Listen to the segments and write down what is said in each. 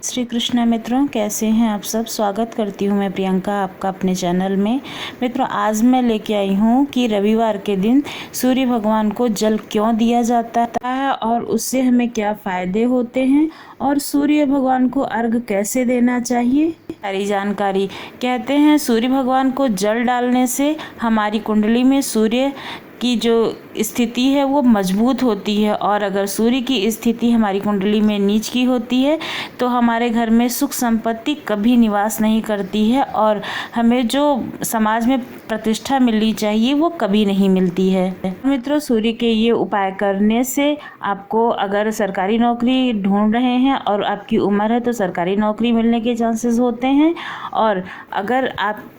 श्री कृष्णा मित्रों, कैसे हैं आप सब। स्वागत करती हूं मैं प्रियंका आपका अपने चैनल में। मित्रों, आज मैं लेके आई हूं कि रविवार के दिन सूर्य भगवान को जल क्यों दिया जाता है और उससे हमें क्या फायदे होते हैं और सूर्य भगवान को अर्घ कैसे देना चाहिए, सारी जानकारी। कहते हैं सूर्य भगवान को जल डालने से हमारी कुंडली में सूर्य की जो स्थिति है वो मजबूत होती है, और अगर सूर्य की स्थिति हमारी कुंडली में नीच की होती है तो हमारे घर में सुख संपत्ति कभी निवास नहीं करती है और हमें जो समाज में प्रतिष्ठा मिलनी चाहिए वो कभी नहीं मिलती है। मित्रों, सूर्य के ये उपाय करने से आपको, अगर सरकारी नौकरी ढूंढ रहे हैं और आपकी उम्र है तो सरकारी नौकरी मिलने के चांसेस होते हैं, और अगर आप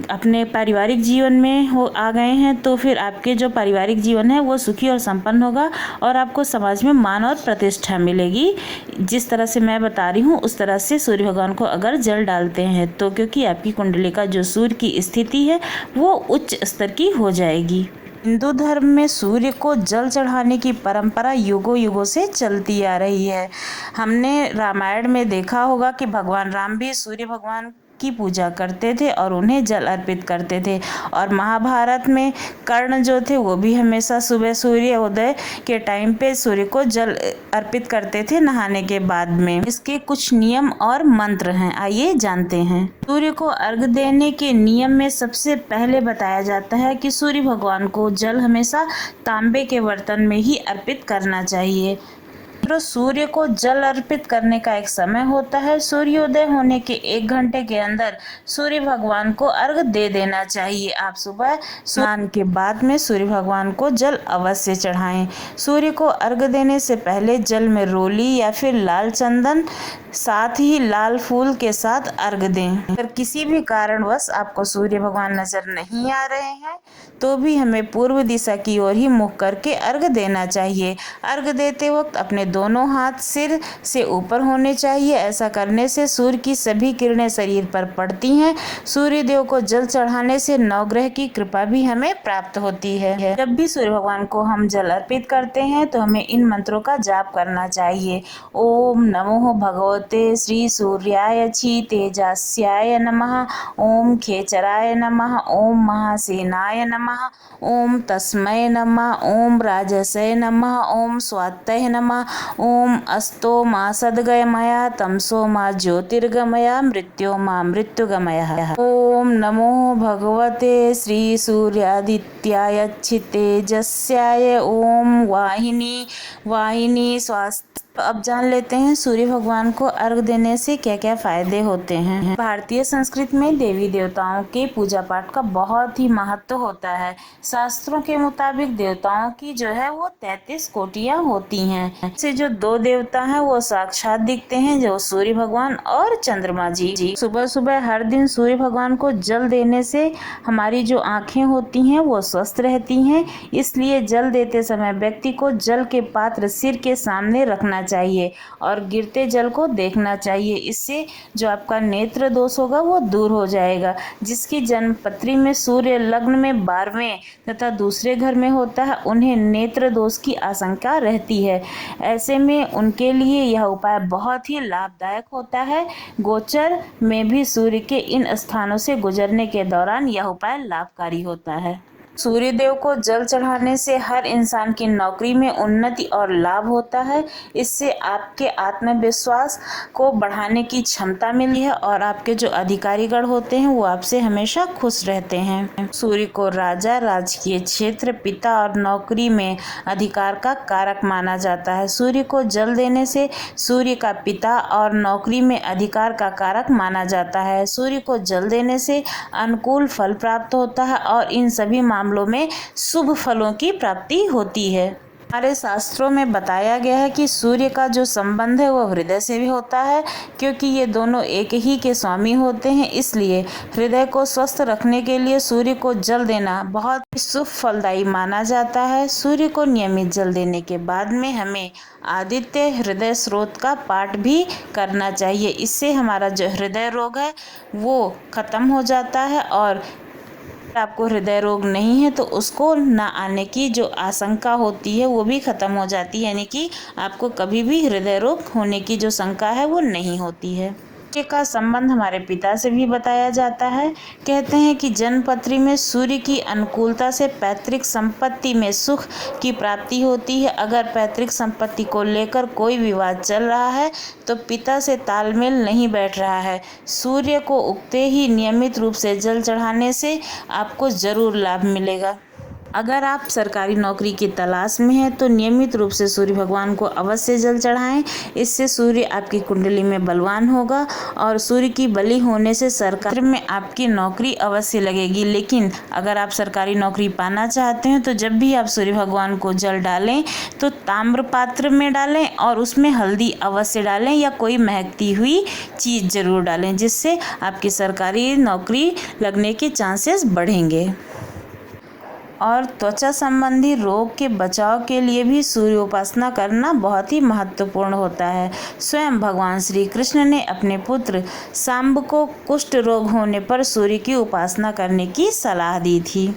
अपने पारिवारिक जीवन में आ गए हैं तो फिर आपके जो पारिवारिक जीवन है वो सुखी और संपन्न होगा और आपको समाज में मान और प्रतिष्ठा मिलेगी। जिस तरह से मैं बता रही हूँ उस तरह से सूर्य भगवान को अगर जल डालते हैं तो, क्योंकि आपकी कुंडली का जो सूर्य की स्थिति है वो उच्च स्तर की हो जाएगी। हिंदू धर्म में सूर्य को जल चढ़ाने की परंपरा युगों युगों से चलती आ रही है। हमने रामायण में देखा होगा कि भगवान राम भी सूर्य भगवान की पूजा करते थे और उन्हें जल अर्पित करते थे, और महाभारत में कर्ण जो थे वो भी हमेशा सुबह सूर्य उदय के टाइम पे सूर्य को जल अर्पित करते थे नहाने के बाद में। इसके कुछ नियम और मंत्र हैं, आइए जानते हैं। सूर्य को अर्घ देने के नियम में सबसे पहले बताया जाता है कि सूर्य भगवान को जल हमेशा तांबे के बर्तन में ही अर्पित करना चाहिए। तो सूर्य को जल अर्पित करने का एक समय होता है। सूर्योदय होने के 1 घंटे के अंदर सूर्य भगवान को अर्घ दे देना चाहिए। आप सुबह स्नान के बाद में सूर्य भगवान को जल अवश्य चढ़ाएं। सूर्य को अर्घ देने से पहले जल में रोली या फिर लाल चंदन साथ ही लाल फूल के साथ अर्घ दें। अगर किसी भी कारणवश आपको सूर्य भगवान नजर नहीं आ रहे हैं तो भी हमें पूर्व दिशा की ओर ही मुख करके अर्घ देना चाहिए। अर्घ देते वक्त अपने दोनों हाथ सिर से ऊपर होने चाहिए। ऐसा करने से सूर्य की सभी किरणें शरीर पर पड़ती हैं। सूर्य देव को जल चढ़ाने से नवग्रह की कृपा भी हमें प्राप्त होती है। जब भी सूर्य भगवान को हम जल अर्पित करते हैं तो हमें इन मंत्रों का जाप करना चाहिए। ओम नमो भगवते श्री सूर्याय छी तेजस्याय नमः। ओम खेचराय नमः। ओम महासेनाय नमः। ओम तस्मै नमः। ओम राजसे नमः। ओम स्वात्तये नमः। ओम अस्तो मा सद्गमया तमसो मा ज्योतिर्गमया मृत्यो मा मृत्युगमया। ओम नमो भगवते श्री सूर्यादित्याय क्षितेजस्याय। ओम वाहिनी वाहिनी स्वास्थ्य। अब जान लेते हैं सूर्य भगवान को अर्घ देने से क्या क्या फायदे होते हैं। भारतीय संस्कृति में देवी देवताओं के पूजा पाठ का बहुत ही महत्व होता है। शास्त्रों के मुताबिक देवताओं की जो है वो 33 कोटियां होती हैं। से जो 2 देवता हैं वो साक्षात दिखते हैं, जो सूर्य भगवान और चंद्रमा जी। सुबह सुबह हर दिन सूर्य भगवान को जल देने से हमारी जो आंखें होती हैं वो स्वस्थ रहती हैं। इसलिए जल देते समय व्यक्ति को जल के पात्र सिर के सामने रखना चाहिए और गिरते जल को देखना चाहिए। इससे जो आपका नेत्र दोष होगा वो दूर हो जाएगा। जिसकी जन्मपत्री में सूर्य लग्न में 12वें तथा दूसरे घर में होता है उन्हें नेत्र दोष की आशंका रहती है। ऐसे में उनके लिए यह उपाय बहुत ही लाभदायक होता है। गोचर में भी सूर्य के इन स्थानों से गुजरने के दौरान यह उपाय लाभकारी होता है। सूर्य देव को जल चढ़ाने से हर इंसान की नौकरी में उन्नति और लाभ होता है। इससे आपके आत्मविश्वास को बढ़ाने की क्षमता मिली है और आपके जो अधिकारीगण होते हैं वो आपसे हमेशा खुश रहते हैं। सूर्य को राजा, राजकीय क्षेत्र, पिता और नौकरी में अधिकार का कारक माना जाता है। सूर्य को जल देने से सूर्य का पिता और नौकरी में अधिकार का कारक माना जाता है। सूर्य को जल देने से अनुकूल फल प्राप्त होता है और इन सभी मामलों में शुभ फलों की प्राप्ति होती है। हमारे शास्त्रों में बताया गया है कि सूर्य का जो संबंध है वो हृदय से भी होता है, क्योंकि ये दोनों एक ही के स्वामी होते हैं। इसलिए हृदय को स्वस्थ रखने के लिए सूर्य को जल देना बहुत शुभ फलदायी माना जाता है। सूर्य को नियमित जल देने के बाद में हमें आदित्य हृदय स्रोत का पाठ भी करना चाहिए। इससे हमारा जो हृदय रोग है वो खत्म हो जाता है और आपको हृदय रोग नहीं है तो उसको ना आने की जो आशंका होती है वो भी ख़त्म हो जाती है, यानी कि आपको कभी भी हृदय रोग होने की जो शंका है वो नहीं होती है। सूर्य का संबंध हमारे पिता से भी बताया जाता है। कहते हैं कि जन्मपत्री में सूर्य की अनुकूलता से पैतृक संपत्ति में सुख की प्राप्ति होती है। अगर पैतृक संपत्ति को लेकर कोई विवाद चल रहा है तो पिता से तालमेल नहीं बैठ रहा है, सूर्य को उगते ही नियमित रूप से जल चढ़ाने से आपको ज़रूर लाभ मिलेगा। अगर आप सरकारी नौकरी की तलाश में हैं तो नियमित रूप से सूर्य भगवान को अवश्य जल चढ़ाएं। इससे सूर्य आपकी कुंडली में बलवान होगा और सूर्य की बलि होने से सरकार में आपकी नौकरी अवश्य लगेगी। लेकिन अगर आप सरकारी नौकरी पाना चाहते हैं तो जब भी आप सूर्य भगवान को जल डालें तो ताम्र पात्र में डालें और उसमें हल्दी अवश्य डालें या कोई महकती हुई चीज़ ज़रूर डालें, जिससे आपकी सरकारी नौकरी लगने के चांसेस बढ़ेंगे। और त्वचा संबंधी रोग के बचाव के लिए भी सूर्य उपासना करना बहुत ही महत्वपूर्ण होता है। स्वयं भगवान श्री कृष्ण ने अपने पुत्र सांब को कुष्ठ रोग होने पर सूर्य की उपासना करने की सलाह दी थी।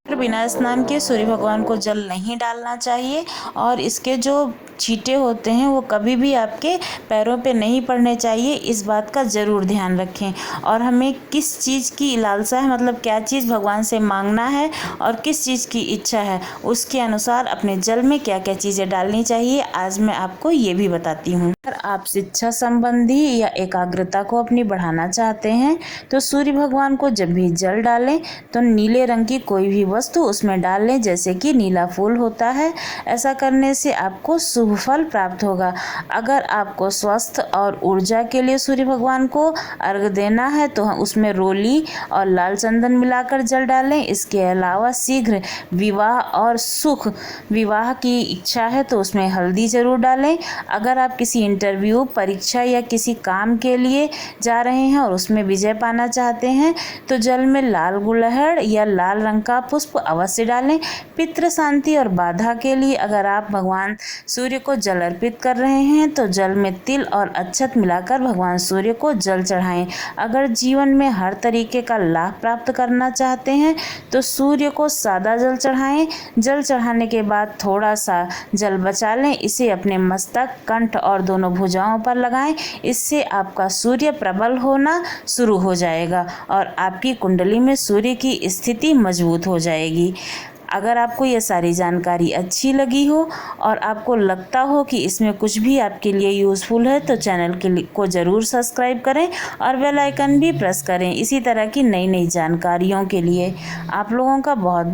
बिना स्नान के सूर्य भगवान को जल नहीं डालना चाहिए और इसके जो छींटे होते हैं वो कभी भी आपके पैरों पे नहीं पड़ने चाहिए। इस बात का ज़रूर ध्यान रखें। और हमें किस चीज़ की लालसा है, मतलब क्या चीज़ भगवान से मांगना है और किस चीज़ की इच्छा है, उसके अनुसार अपने जल में क्या क्या चीज़ें डालनी चाहिए, आज मैं आपको ये भी बताती हूँ। अगर आप शिक्षा संबंधी या एकाग्रता को अपनी बढ़ाना चाहते हैं तो सूर्य भगवान को जब भी जल डालें तो नीले रंग की कोई भी वस्तु उसमें डाल लें, जैसे कि नीला फूल होता है। ऐसा करने से आपको शुभ फल प्राप्त होगा। अगर आपको स्वस्थ और ऊर्जा के लिए सूर्य भगवान को अर्घ देना है तो उसमें रोली और लाल चंदन मिलाकर जल डालें। इसके अलावा शीघ्र विवाह और सुख विवाह की इच्छा है तो उसमें हल्दी ज़रूर डालें। अगर आप किसी इंटरव्यू, परीक्षा या किसी काम के लिए जा रहे हैं और उसमें विजय पाना चाहते हैं तो जल में लाल गुलहड़ या लाल रंग का पुष्प अवश्य डालें। पितृ शांति और बाधा के लिए अगर आप भगवान सूर्य को जल अर्पित कर रहे हैं तो जल में तिल और अक्षत मिलाकर भगवान सूर्य को जल चढ़ाएं। अगर जीवन में हर तरीके का लाभ प्राप्त करना चाहते हैं तो सूर्य को सादा जल चढ़ाएं। जल चढ़ाने के बाद थोड़ा सा जल बचा लें, इसे अपने मस्तक, कंठ और दोनों भुजाओं पर लगाएं। इससे आपका सूर्य प्रबल होना शुरू हो जाएगा और आपकी कुंडली में सूर्य की स्थिति मजबूत हो जाएगी। अगर आपको ये सारी जानकारी अच्छी लगी हो और आपको लगता हो कि इसमें कुछ भी आपके लिए यूज़फुल है तो चैनल को ज़रूर सब्सक्राइब करें और बेल आइकन भी प्रेस करें इसी तरह की नई नई जानकारियों के लिए। आप लोगों का बहुत